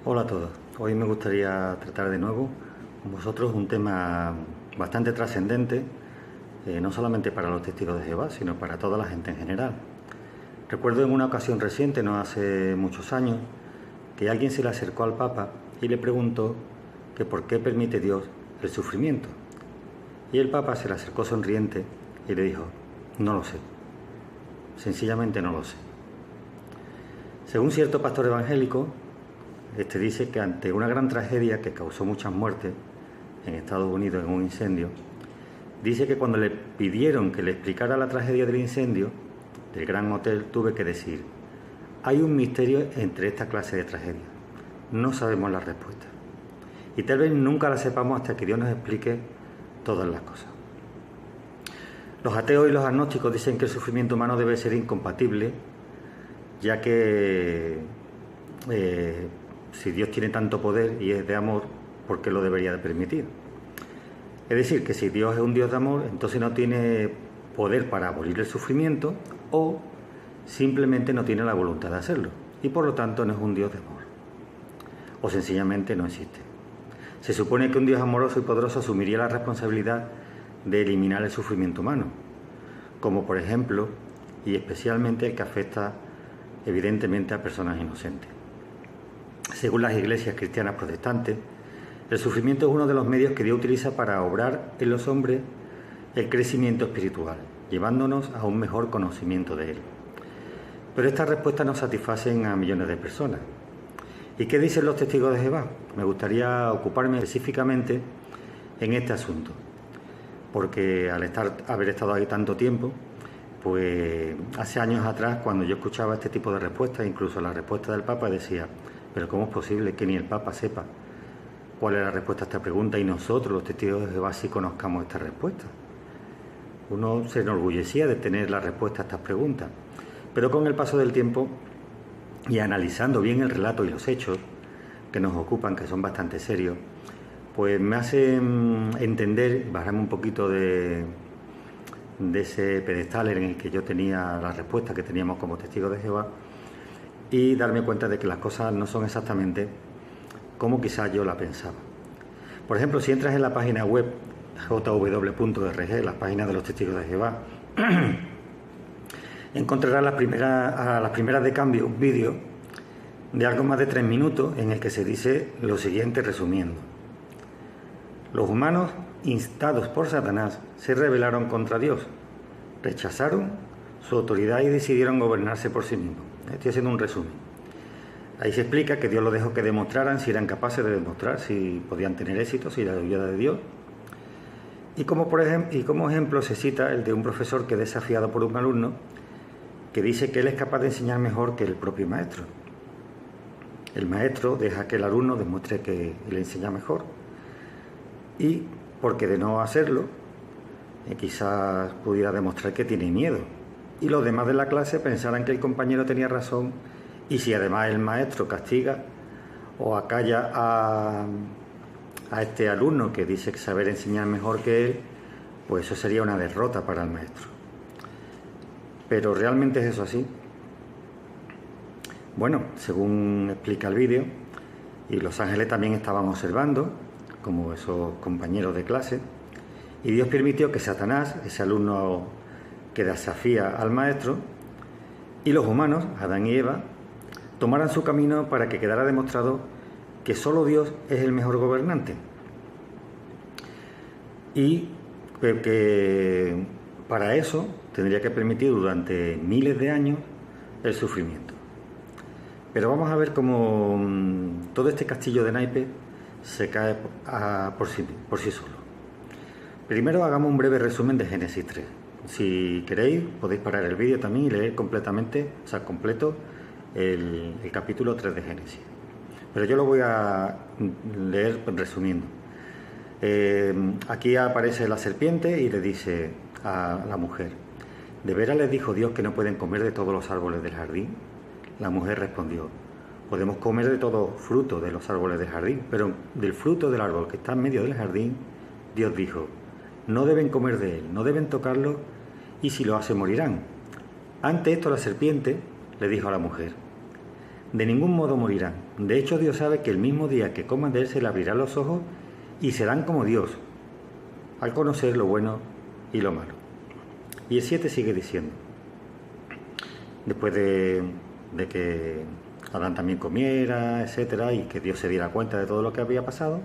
Hola a todos. Hoy me gustaría tratar de nuevo con vosotros un tema bastante trascendente, no solamente para los testigos de Jehová, sino para toda la gente en general. Recuerdo en una ocasión reciente, no hace muchos años, que alguien se le acercó al Papa y le preguntó que por qué permite Dios el sufrimiento. Y el Papa se le acercó sonriente y le dijo: no lo sé, sencillamente no lo sé. Según cierto pastor evangélico, dice que ante una gran tragedia que causó muchas muertes en Estados Unidos en un incendio, dice que cuando le pidieron que le explicara la tragedia del incendio del Gran Hotel, tuve que decir: hay un misterio entre esta clase de tragedias. No sabemos la respuesta. Y tal vez nunca la sepamos hasta que Dios nos explique todas las cosas. Los ateos y los agnósticos dicen que el sufrimiento humano debe ser incompatible, ya que si Dios tiene tanto poder y es de amor, ¿por qué lo debería de permitir? Es decir, que si Dios es un Dios de amor, entonces no tiene poder para abolir el sufrimiento, o simplemente no tiene la voluntad de hacerlo, y por lo tanto no es un Dios de amor, o sencillamente no existe. Se supone que un Dios amoroso y poderoso asumiría la responsabilidad de eliminar el sufrimiento humano, como por ejemplo y especialmente el que afecta evidentemente a personas inocentes. Según las iglesias cristianas protestantes, el sufrimiento es uno de los medios que Dios utiliza para obrar en los hombres el crecimiento espiritual, llevándonos a un mejor conocimiento de Él. Pero estas respuestas no satisfacen a millones de personas. ¿Y qué dicen los testigos de Jehová? Me gustaría ocuparme específicamente en este asunto, porque al haber estado ahí tanto tiempo, pues hace años atrás, cuando yo escuchaba este tipo de respuestas, incluso la respuesta del Papa, decía: pero ¿cómo es posible que ni el Papa sepa cuál es la respuesta a esta pregunta y nosotros, los testigos de Jehová, sí conozcamos esta respuesta? Uno se enorgullecía de tener la respuesta a estas preguntas, pero con el paso del tiempo y analizando bien el relato y los hechos que nos ocupan, que son bastante serios, pues me hace entender, bajarme un poquito de ese pedestal en el que yo tenía la respuesta que teníamos como testigos de Jehová, y darme cuenta de que las cosas no son exactamente como quizás yo la pensaba. Por ejemplo, si entras en la página web jw.org, la página de los testigos de Jehová, encontrarás a las primeras de cambio un vídeo de algo más de 3 minutos en el que se dice lo siguiente, resumiendo: los humanos, instados por Satanás, se rebelaron contra Dios, rechazaron su autoridad y decidieron gobernarse por sí mismos. Estoy haciendo un resumen. Ahí se explica que Dios los dejó que demostraran si eran capaces de demostrar, si podían tener éxito, si la ayuda de Dios. Y como ejemplo se cita el de un profesor que es desafiado por un alumno que dice que él es capaz de enseñar mejor que el propio maestro. El maestro deja que el alumno demuestre que él enseña mejor, y porque de no hacerlo, quizás pudiera demostrar que tiene miedo, y los demás de la clase pensarán que el compañero tenía razón, y si además el maestro castiga o acalla a este alumno que dice saber enseñar mejor que él, pues eso sería una derrota para el maestro. Pero ¿realmente es eso así? Bueno, según explica el vídeo, y los ángeles también estaban observando, como esos compañeros de clase, y Dios permitió que Satanás, ese alumno que desafía al maestro, y los humanos, Adán y Eva, tomaran su camino para que quedara demostrado que solo Dios es el mejor gobernante, y que para eso tendría que permitir durante miles de años el sufrimiento. Pero vamos a ver cómo todo este castillo de naipes se cae por sí solo. Primero hagamos un breve resumen de Génesis 3. Si queréis podéis parar el vídeo también y leer completo el capítulo 3 de Génesis. Pero yo lo voy a leer resumiendo. Aquí aparece la serpiente y le dice a la mujer: ¿de veras les dijo Dios que no pueden comer de todos los árboles del jardín? La mujer respondió: podemos comer de todo fruto de los árboles del jardín, pero del fruto del árbol que está en medio del jardín, Dios dijo: no deben comer de él, no deben tocarlo, y si lo hacen morirán. Ante esto la serpiente le dijo a la mujer: De ningún modo morirán. De hecho, Dios sabe que el mismo día que coman de él se le abrirán los ojos y serán como Dios, al conocer lo bueno y lo malo. Y el 7 sigue diciendo, después de que Adán también comiera, etcétera, y que Dios se diera cuenta de todo lo que había pasado.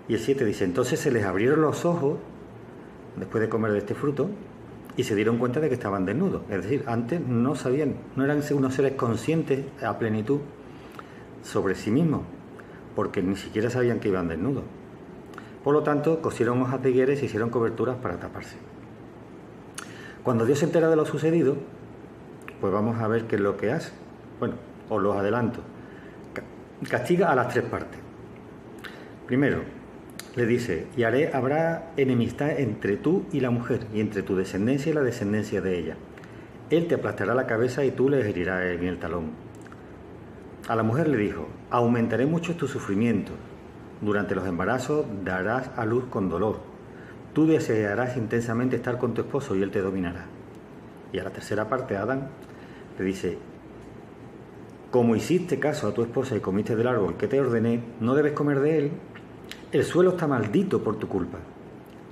Y el 7 dice, entonces se les abrieron los ojos después de comer de este fruto y se dieron cuenta de que estaban desnudos. Es decir, antes no sabían, no eran unos seres conscientes a plenitud sobre sí mismos, porque ni siquiera sabían que iban desnudos. Por lo tanto, cosieron hojas de higuera y se hicieron coberturas para taparse. Cuando Dios se entera de lo sucedido, pues vamos a ver qué es lo que hace. Bueno, os los adelanto. Castiga a las tres partes. Primero, le dice, y habrá enemistad entre tú y la mujer, y entre tu descendencia y la descendencia de ella. Él te aplastará la cabeza y tú le herirás en el talón. A la mujer le dijo, aumentaré mucho tus sufrimientos. Durante los embarazos darás a luz con dolor. Tú desearás intensamente estar con tu esposo y él te dominará. Y a la tercera parte, Adán le dice, como hiciste caso a tu esposa y comiste del árbol que te ordené, no debes comer de él. El suelo está maldito por tu culpa.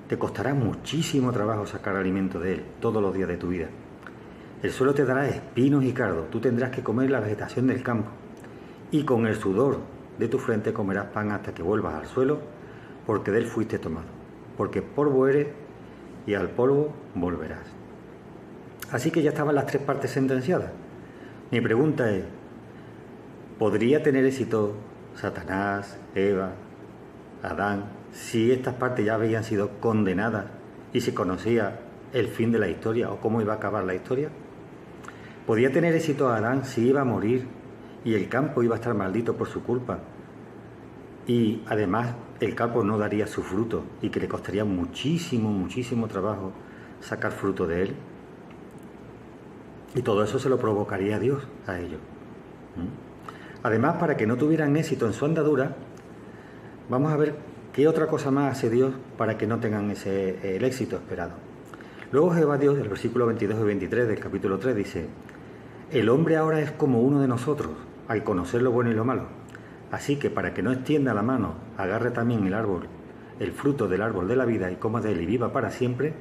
Te costará muchísimo trabajo sacar alimento de él todos los días de tu vida. El suelo te dará espinos y cardos. Tú tendrás que comer la vegetación del campo. Y con el sudor de tu frente comerás pan hasta que vuelvas al suelo, porque de él fuiste tomado. Porque polvo eres y al polvo volverás. Así que ya estaban las tres partes sentenciadas. Mi pregunta es, ¿podría tener éxito Satanás, Eva, Adán, si estas partes ya habían sido condenadas y se conocía el fin de la historia o cómo iba a acabar la historia? ¿Podía tener éxito Adán si iba a morir y el campo iba a estar maldito por su culpa? Y además el campo no daría su fruto y que le costaría muchísimo trabajo sacar fruto de él. Y todo eso se lo provocaría Dios a ellos. Además, para que no tuvieran éxito en su andadura, vamos a ver qué otra cosa más hace Dios para que no tengan el éxito esperado. Luego Jehová Dios, el versículo 22 y 23 del capítulo 3 dice, el hombre ahora es como uno de nosotros, al conocer lo bueno y lo malo. Así que para que no extienda la mano, agarre también el fruto del árbol de la vida y coma de él y viva para siempre.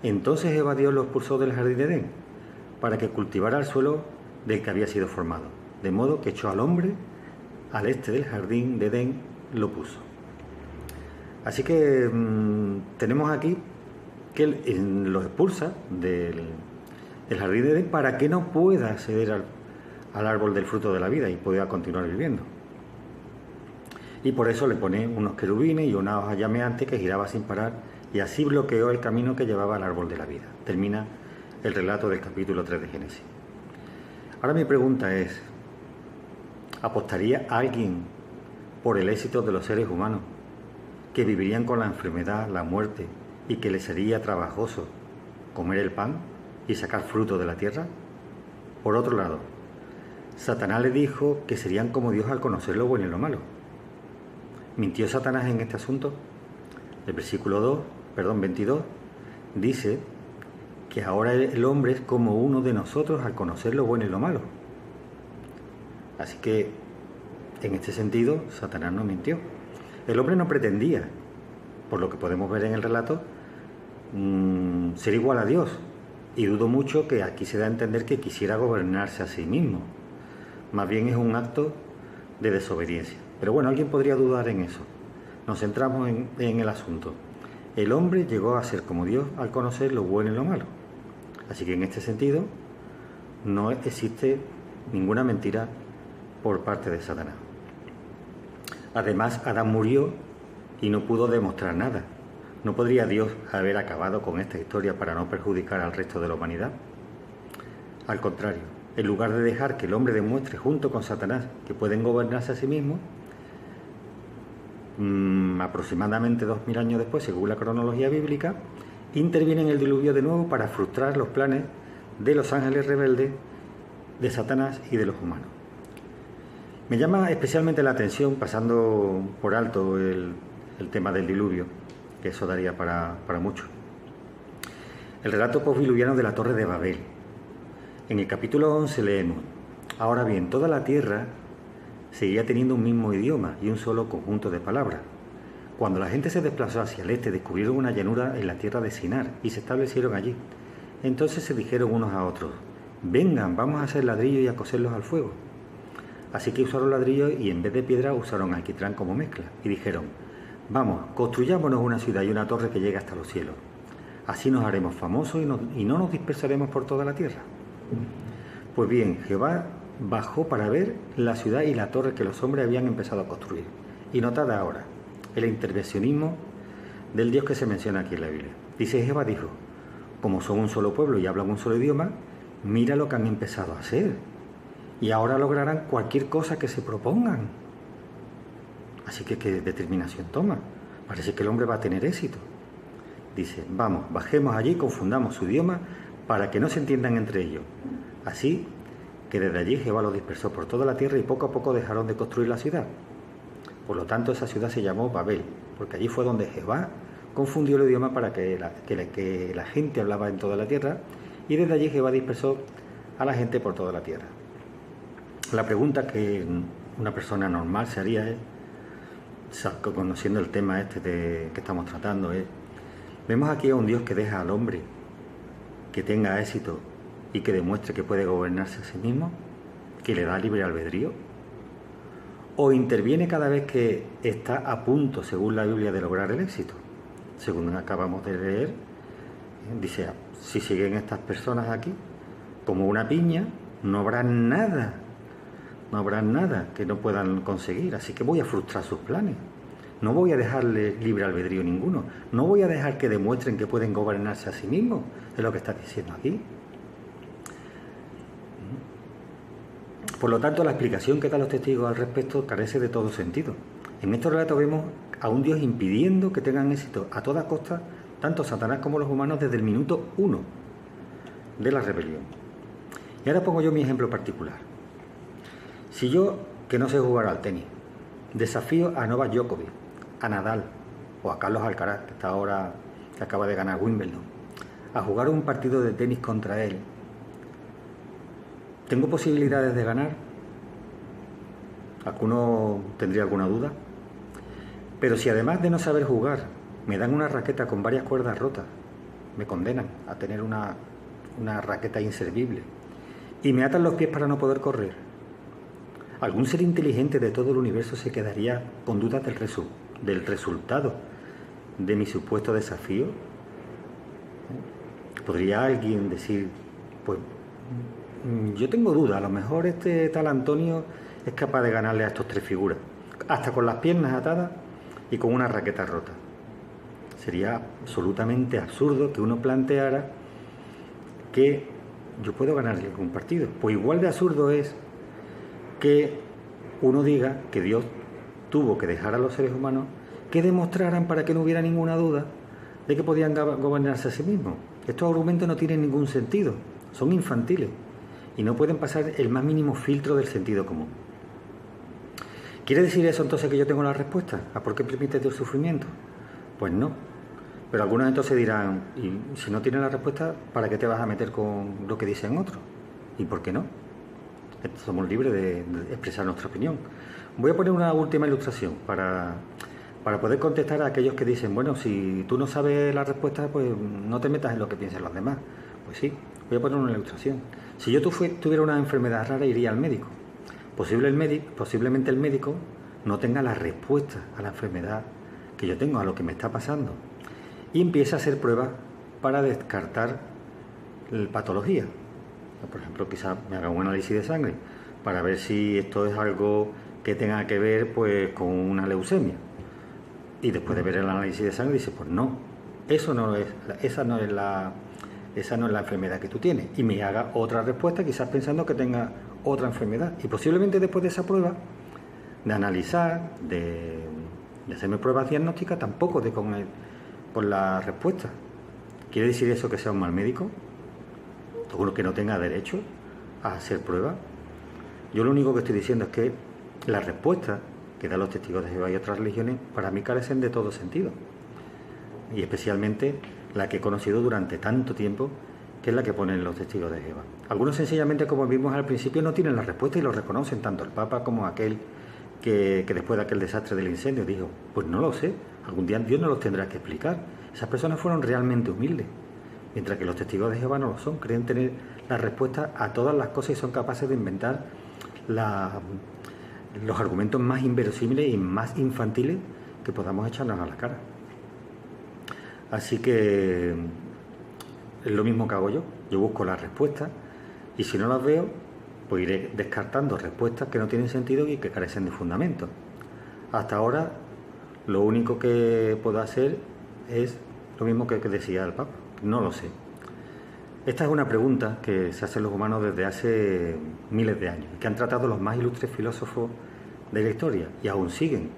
Entonces Jehová Dios lo expulsó del jardín de Edén, para que cultivara el suelo del que había sido formado. De modo que echó al hombre al este del jardín de Edén, lo puso. Así que tenemos aquí que él los expulsa del jardín de Edén para que no pueda acceder al árbol del fruto de la vida y pueda continuar viviendo. Y por eso le pone unos querubines y una hoja llameante que giraba sin parar y así bloqueó el camino que llevaba al árbol de la vida. Termina el relato del capítulo 3 de Génesis. Ahora mi pregunta es, ¿apostaría alguien por el éxito de los seres humanos que vivirían con la enfermedad, la muerte y que les sería trabajoso comer el pan y sacar fruto de la tierra? Por otro lado, Satanás le dijo que serían como Dios al conocer lo bueno y lo malo. ¿Mintió Satanás en este asunto? El versículo 22 dice que ahora el hombre es como uno de nosotros al conocer lo bueno y lo malo. Así que, en este sentido, Satanás no mintió. El hombre no pretendía, por lo que podemos ver en el relato, ser igual a Dios. Y dudo mucho que aquí se da a entender que quisiera gobernarse a sí mismo. Más bien es un acto de desobediencia. Pero bueno, alguien podría dudar en eso. Nos centramos en el asunto. El hombre llegó a ser como Dios al conocer lo bueno y lo malo. Así que en este sentido no existe ninguna mentira por parte de Satanás. Además, Adán murió y no pudo demostrar nada. ¿No podría Dios haber acabado con esta historia para no perjudicar al resto de la humanidad? Al contrario, en lugar de dejar que el hombre demuestre junto con Satanás que pueden gobernarse a sí mismos, aproximadamente 2000 años después, según la cronología bíblica, interviene en el diluvio de nuevo para frustrar los planes de los ángeles rebeldes, de Satanás y de los humanos. Me llama especialmente la atención, pasando por alto el tema del diluvio, que eso daría para mucho. El relato postdiluviano de la Torre de Babel. En el capítulo 11 leemos: Ahora bien, toda la tierra seguía teniendo un mismo idioma y un solo conjunto de palabras. Cuando la gente se desplazó hacia el este, descubrieron una llanura en la tierra de Sinar y se establecieron allí. Entonces se dijeron unos a otros: vengan, vamos a hacer ladrillos y a coserlos al fuego. Así que usaron ladrillos y en vez de piedra usaron alquitrán como mezcla. Y dijeron: vamos, construyámonos una ciudad y una torre que llegue hasta los cielos. Así nos haremos famosos y no nos dispersaremos por toda la tierra. Pues bien, Jehová bajó para ver la ciudad y la torre que los hombres habían empezado a construir. Y notad ahora el intervencionismo del Dios que se menciona aquí en la Biblia. Dice: Jehová dijo, como son un solo pueblo y hablan un solo idioma, mira lo que han empezado a hacer. Y ahora lograrán cualquier cosa que se propongan. Así que, ¿qué determinación toma? Parece que el hombre va a tener éxito. Dice: vamos, bajemos allí y confundamos su idioma para que no se entiendan entre ellos. Así que desde allí Jehová los dispersó por toda la tierra y poco a poco dejaron de construir la ciudad. Por lo tanto, esa ciudad se llamó Babel, porque allí fue donde Jehová confundió el idioma para que la gente hablaba en toda la tierra, y desde allí Jehová dispersó a la gente por toda la tierra. La pregunta que una persona normal se haría es, conociendo el tema que estamos tratando, es: vemos aquí a un Dios que deja al hombre que tenga éxito y que demuestre que puede gobernarse a sí mismo, que le da libre albedrío, o interviene cada vez que está a punto, según la Biblia, de lograr el éxito. Según acabamos de leer, dice: si siguen estas personas aquí como una piña, no habrá nada que no puedan conseguir, así que voy a frustrar sus planes. No voy a dejarle libre albedrío ninguno, no voy a dejar que demuestren que pueden gobernarse a sí mismos, es lo que está diciendo aquí. Por lo tanto, la explicación que dan los testigos al respecto carece de todo sentido. En estos relatos vemos a un Dios impidiendo que tengan éxito a toda costa, tanto Satanás como los humanos, desde el minuto 1 de la rebelión. Y ahora pongo yo mi ejemplo particular. Si yo, que no sé jugar al tenis, desafío a Novak Djokovic, a Nadal o a Carlos Alcaraz, que acaba de ganar Wimbledon, a jugar un partido de tenis contra él, ¿tengo posibilidades de ganar? ¿Alguno tendría alguna duda? Pero si además de no saber jugar me dan una raqueta con varias cuerdas rotas, me condenan a tener una raqueta inservible y me atan los pies para no poder correr, ¿algún ser inteligente de todo el universo se quedaría con dudas del resultado de mi supuesto desafío? ¿Podría alguien decir: pues yo tengo dudas, a lo mejor este tal Antonio es capaz de ganarle a estos tres figuras, hasta con las piernas atadas y con una raqueta rota? Sería absolutamente absurdo que uno planteara que yo puedo ganarle algún partido. Pues igual de absurdo es que uno diga que Dios tuvo que dejar a los seres humanos que demostraran, para que no hubiera ninguna duda, de que podían gobernarse a sí mismos. Estos argumentos no tienen ningún sentido, son infantiles y no pueden pasar el más mínimo filtro del sentido común. ¿Quiere decir eso entonces que yo tengo la respuesta a por qué permite el sufrimiento? Pues no. Pero algunos entonces dirán: y si no tienes la respuesta, ¿para qué te vas a meter con lo que dicen otros? ¿Y por qué no? Somos libres de expresar nuestra opinión. Voy a poner una última ilustración para poder contestar a aquellos que dicen: bueno, si tú no sabes la respuesta, pues no te metas en lo que piensen los demás. Pues sí, voy a poner una ilustración. Si yo tuviera una enfermedad rara, iría al médico. Posiblemente el médico no tenga la respuesta a la enfermedad que yo tengo, a lo que me está pasando, y empieza a hacer pruebas para descartar la patología. Por ejemplo, quizás me haga un análisis de sangre para ver si esto es algo que tenga que ver pues con una leucemia. Y después de ver el análisis de sangre dice: pues no, esa no es la enfermedad que tú tienes. Y me haga otra respuesta, quizás pensando que tenga otra enfermedad. Y posiblemente después de esa prueba, de analizar, de hacerme pruebas diagnósticas, tampoco dé con la respuesta. ¿Quiere decir eso que sea un mal médico? ¿O que no tenga derecho a hacer pruebas? Yo lo único que estoy diciendo es que las respuestas que dan los testigos de Jehová y otras religiones para mí carecen de todo sentido. Y especialmente la que he conocido durante tanto tiempo que es la que ponen los testigos de Jehová. Algunos sencillamente, como vimos al principio, no tienen la respuesta y lo reconocen, tanto el Papa como aquel que después de aquel desastre del incendio dijo, pues no lo sé, algún día Dios nos los tendrá que explicar. Esas personas fueron realmente humildes, mientras que los testigos de Jehová no lo son, creen tener la respuesta a todas las cosas y son capaces de inventar los argumentos más inverosímiles y más infantiles que podamos echarnos a la cara. Así que es lo mismo que hago yo busco las respuestas y si no las veo, pues iré descartando respuestas que no tienen sentido y que carecen de fundamento. Hasta ahora lo único que puedo hacer es lo mismo que decía el Papa, no lo sé. Esta es una pregunta que se hacen los humanos desde hace miles de años, que han tratado los más ilustres filósofos de la historia y aún siguen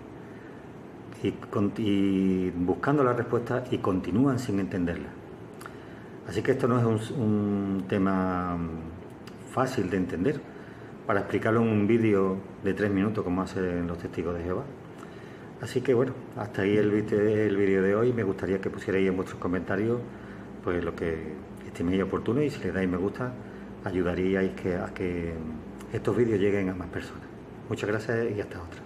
y buscando la respuesta y continúan sin entenderla. Así que esto no es un tema fácil de entender para explicarlo en un vídeo de 3 minutos como hacen los testigos de Jehová. Así que bueno, hasta ahí el vídeo de hoy. Me gustaría que pusierais en vuestros comentarios pues lo que estiméis oportuno y si le dais me gusta ayudaríais a que estos vídeos lleguen a más personas. Muchas gracias y hasta otra.